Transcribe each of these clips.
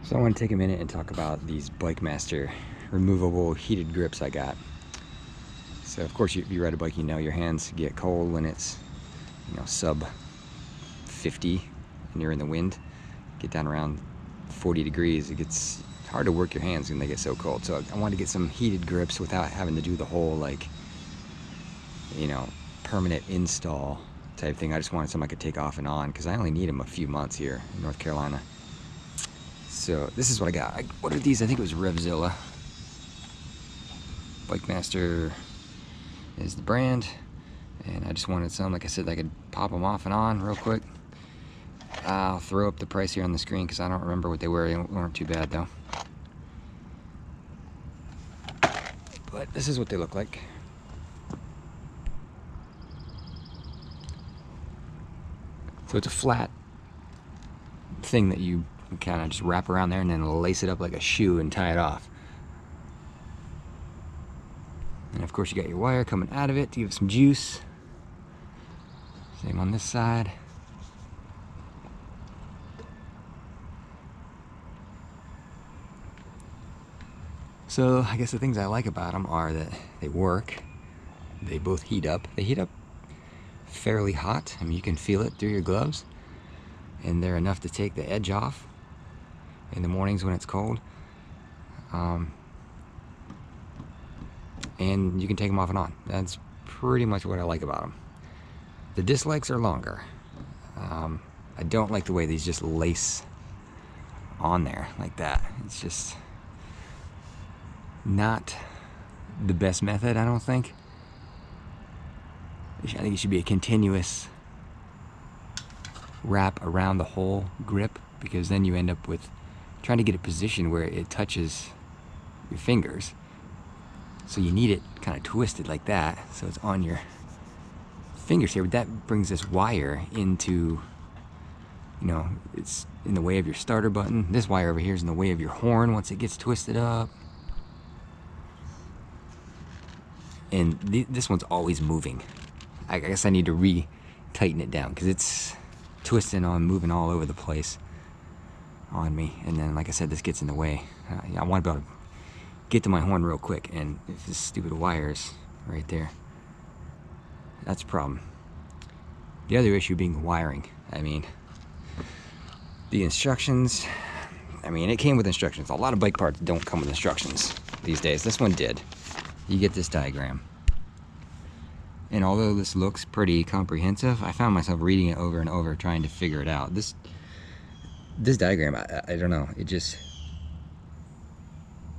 So I want to take a minute and talk about these Bike Master removable heated grips I got. So of course, if you ride a bike, you know your hands get cold when it's, sub 50 and you're in the wind. Get down around 40 degrees, it gets hard to work your hands when they get so cold. So I wanted to get some heated grips without having to do the whole permanent install type thing. I just wanted some I could take off and on because I only need them a few months here in North Carolina. So this is what I got. I ordered these, I think it was Revzilla. Bike Master is the brand. And I just wanted some, like I said, I could pop them off and on real quick. I'll throw up the price here on the screen because I don't remember what they were. They weren't too bad though. But this is what they look like. So it's a flat thing that you kind of just wrap around there and then lace it up like a shoe and tie it off. And of course you got your wire coming out of it to give it some juice. Same on this side. So I guess the things I like about them are that they work. They both heat up. They heat up fairly hot. I mean, you can feel it through your gloves. And they're enough to take the edge off in the mornings when it's cold. And you can take them off and on. That's pretty much what I like about them. The dislikes are longer. I don't like the way these just lace on there like that. It's just not the best method, I don't think. I think it should be a continuous wrap around the whole grip, because then you end up with trying to get a position where it touches your fingers. So you need it kind of twisted like that, so it's on your fingers here. But that brings this wire into, it's in the way of your starter button. This wire over here is in the way of your horn once it gets twisted up. And this one's always moving. I guess I need to re-tighten it down because it's twisting on, moving all over the place on me. And then, like I said, this gets in the way. I want to be able to get to my horn real quick, and if this stupid wire's right there, that's a problem. The other issue being wiring. I mean, the instructions, it came with instructions. A lot of bike parts don't come with instructions these days. This one did. You get this diagram. And although this looks pretty comprehensive, I found myself reading it over and over trying to figure it out. This diagram, I don't know,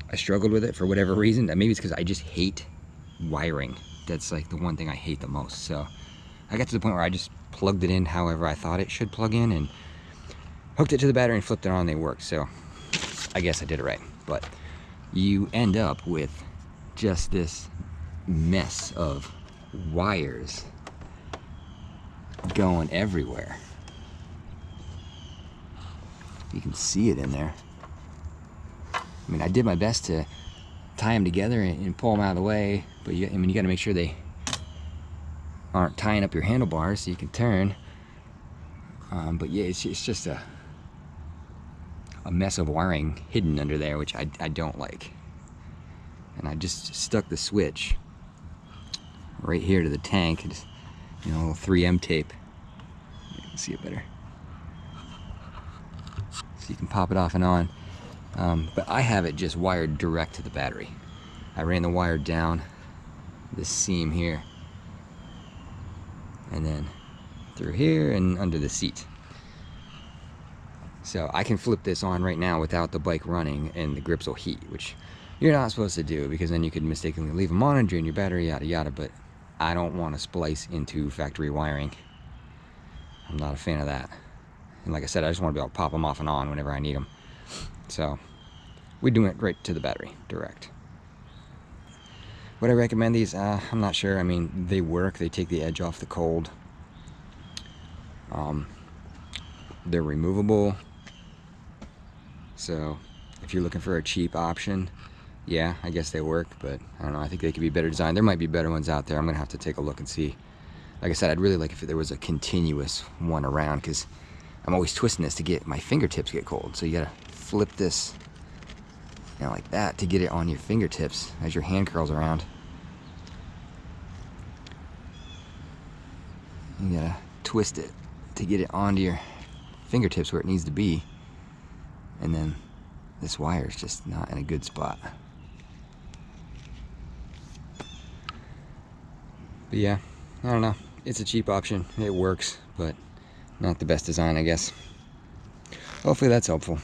I struggled with it for whatever reason. Maybe it's because I just hate wiring. That's like the one thing I hate the most. So I got to the point where I just plugged it in however I thought it should plug in and hooked it to the battery and flipped it on and they worked. So I guess I did it right. But you end up with just this mess of wires going everywhere. You can see it in there. I did my best to tie them together and pull them out of the way, but you got to make sure they aren't tying up your handlebars so you can turn. But yeah, it's just a mess of wiring hidden under there, which I don't like. And I just stuck the switch right here to the tank, just, 3M tape. You can see it better. So you can pop it off and on. But I have it just wired direct to the battery. I ran the wire down this seam here, and then through here and under the seat. So I can flip this on right now without the bike running and the grips will heat, which you're not supposed to do because then you could mistakenly leave them on and drain your battery, yada yada. But I don't want to splice into factory wiring. I'm not a fan of that. And like I said, I just want to be able to pop them off and on whenever I need them. So we do it right to the battery, direct. Would I recommend these? I'm not sure. They work. They take the edge off the cold. They're removable. So if you're looking for a cheap option, yeah, I guess they work, but I don't know. I think they could be better designed. There might be better ones out there. I'm gonna have to take a look and see. Like I said, I'd really like if there was a continuous one around, because I'm always twisting this to get my fingertips get cold. So you gotta flip this, you know, like that to get it on your fingertips as your hand curls around. You gotta twist it to get it onto your fingertips where it needs to be. And then this wire is just not in a good spot. But yeah, I don't know. It's a cheap option. It works, but not the best design, I guess. Hopefully that's helpful.